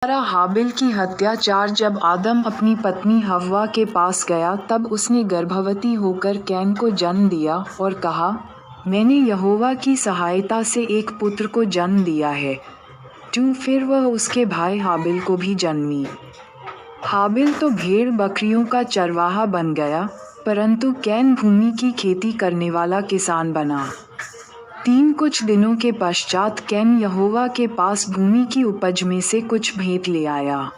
हाबिल की हत्याचार। जब आदम अपनी पत्नी हव्वा के पास गया तब उसने गर्भवती होकर कैन को जन्म दिया और कहा, मैंने यहोवा की सहायता से एक पुत्र को जन्म दिया है। फिर वह उसके भाई हाबिल को भी जन्मी। हाबिल तो भेड़ बकरियों का चरवाहा बन गया, परंतु कैन भूमि की खेती करने वाला किसान बना। कुछ दिनों के पश्चात कैन यहोवा के पास भूमि की उपज में से कुछ भेंट ले आया।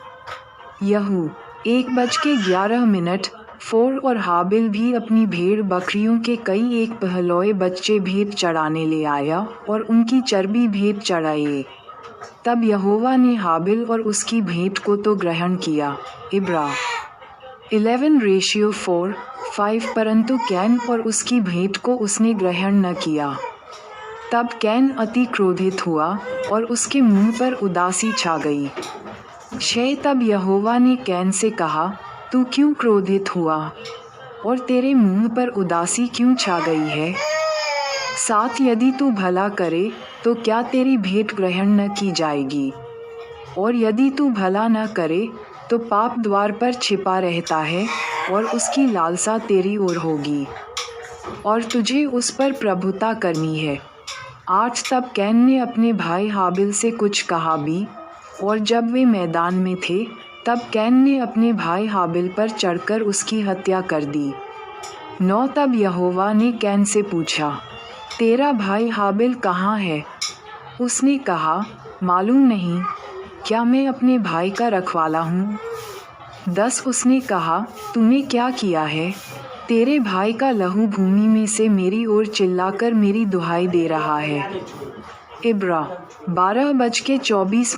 1:11 और हाबिल भी अपनी भेड़ बकरियों के कई एक पहलौए बच्चे भेंट चढ़ाने ले आया और उनकी चर्बी भेंट चढ़ाए। तब यहोवा ने हाबिल और उसकी भेंट को तो ग्रहण किया, इब्रा 11:4-5, परंतु कैन और उसकी भेंट को उसने ग्रहण न किया। तब कैन अति क्रोधित हुआ और उसके मुंह पर उदासी छा गई। तब यहोवा ने कैन से कहा, तू क्यों क्रोधित हुआ और तेरे मुंह पर उदासी क्यों छा गई है? यदि तू भला करे तो क्या तेरी भेंट ग्रहण न की जाएगी? और यदि तू भला न करे तो पाप द्वार पर छिपा रहता है और उसकी लालसा तेरी ओर होगी और तुझे उस पर प्रभुता करनी है। 8 तब कैन ने अपने भाई हाबिल से कुछ कहा भी, और जब वे मैदान में थे तब कैन ने अपने भाई हाबिल पर चढ़कर उसकी हत्या कर दी। 9 तब यहोवा ने कैन से पूछा, तेरा भाई हाबिल कहाँ है? उसने कहा, मालूम नहीं, क्या मैं अपने भाई का रखवाला हूँ? 10 उसने कहा, तूने क्या किया है? तेरे भाई का लहू भूमि में से मेरी ओर चिल्लाकर मेरी दुहाई दे रहा है। इब्रा 12:24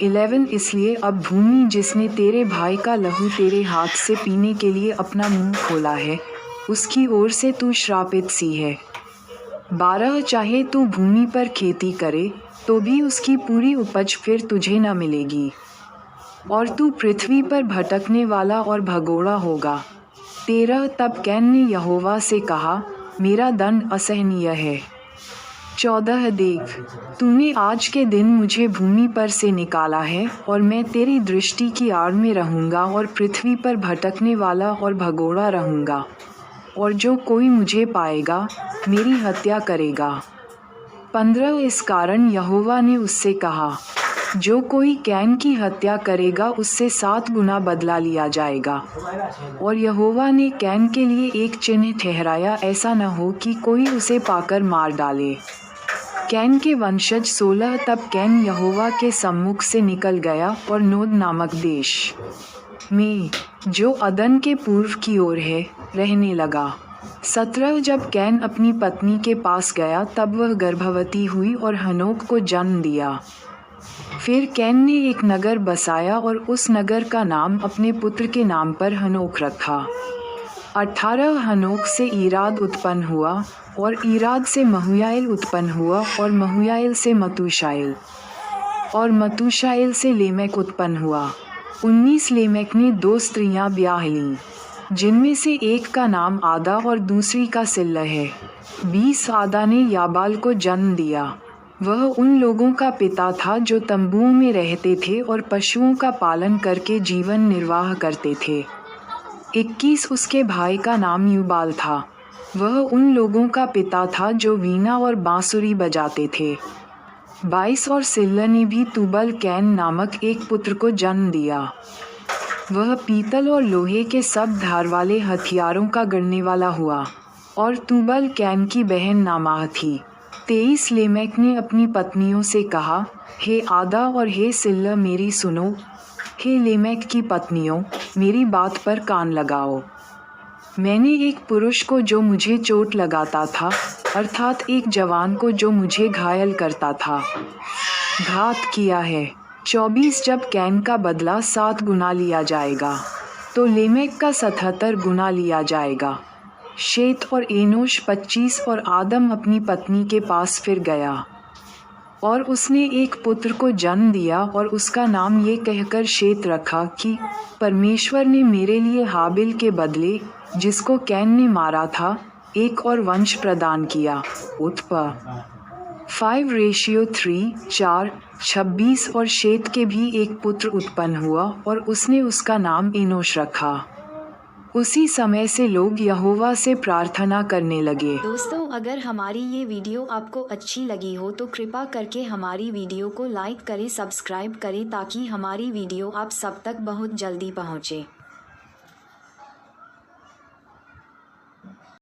11 इसलिए अब भूमि जिसने तेरे भाई का लहू तेरे हाथ से पीने के लिए अपना मुंह खोला है, उसकी ओर से तू श्रापित सी है। 12 चाहे तू भूमि पर खेती करे तो भी उसकी पूरी उपज फिर तुझे न मिलेगी, और तू पृथ्वी पर भटकने वाला और भगोड़ा होगा। 13 तब कैन ने यहोवा से कहा, मेरा दंड असहनीय है। 14 देख, तूने आज के दिन मुझे भूमि पर से निकाला है और मैं तेरी दृष्टि की आड़ में रहूँगा और पृथ्वी पर भटकने वाला और भगोड़ा रहूँगा, और जो कोई मुझे पाएगा मेरी हत्या करेगा। 15 इस कारण यहोवा ने उससे कहा, जो कोई कैन की हत्या करेगा उससे 7 गुना बदला लिया जाएगा। और यहोवा ने कैन के लिए एक चिन्ह ठहराया, ऐसा न हो कि कोई उसे पाकर मार डाले। कैन के वंशज 16 तब कैन यहोवा के सम्मुख से निकल गया और नोद नामक देश में, जो अदन के पूर्व की ओर है, रहने लगा। 17 जब कैन अपनी पत्नी के पास गया तब वह गर्भवती हुई और हनोक को जन्म दिया। फिर कैन ने एक नगर बसाया और उस नगर का नाम अपने पुत्र के नाम पर हनोक रखा। 18 हनोक से ईराद उत्पन्न हुआ और ईराद से महुयाएल उत्पन्न हुआ और महुयाएल से मतूशाएल और मतूशाएल से लेमेक उत्पन्न हुआ। 19 लेमेक ने 2 स्त्रियां ब्याह लीं, जिनमें से एक का नाम आदा और दूसरी का सिल्ला है। 20 आदा ने याबाल को जन्म दिया। वह उन लोगों का पिता था जो तंबुओं में रहते थे और पशुओं का पालन करके जीवन निर्वाह करते थे। 21 उसके भाई का नाम यूबाल था। वह उन लोगों का पिता था जो वीणा और बांसुरी बजाते थे। 22 और सिल्ला ने भी तुबल कैन नामक एक पुत्र को जन्म दिया। वह पीतल और लोहे के सब धार वाले हथियारों का गढ़ने वाला हुआ, और तुबल कैन की बहन नामाह थी। 23 लेमेक ने अपनी पत्नियों से कहा, हे आदा और हे सिल्ला मेरी सुनो, हे लेमेक की पत्नियों मेरी बात पर कान लगाओ। मैंने एक पुरुष को जो मुझे चोट लगाता था, अर्थात एक जवान को जो मुझे घायल करता था, घात किया है। 24 जब कैन का बदला 7 गुना लिया जाएगा तो लेमेक का 77 गुना लिया जाएगा। शेत और एनोश 25 और आदम अपनी पत्नी के पास फिर गया और उसने एक पुत्र को जन्म दिया और उसका नाम ये कहकर शेत रखा कि परमेश्वर ने मेरे लिए हाबिल के बदले, जिसको कैन ने मारा था, एक और वंश प्रदान किया। 5:3 4 26 और शेत के भी एक पुत्र उत्पन्न हुआ और उसने उसका नाम एनोश रखा। उसी समय से लोग यहोवा से प्रार्थना करने लगे। दोस्तों, अगर हमारी ये वीडियो आपको अच्छी लगी हो तो कृपा करके हमारी वीडियो को लाइक करें, सब्सक्राइब करें ताकि हमारी वीडियो आप सब तक बहुत जल्दी पहुँचे।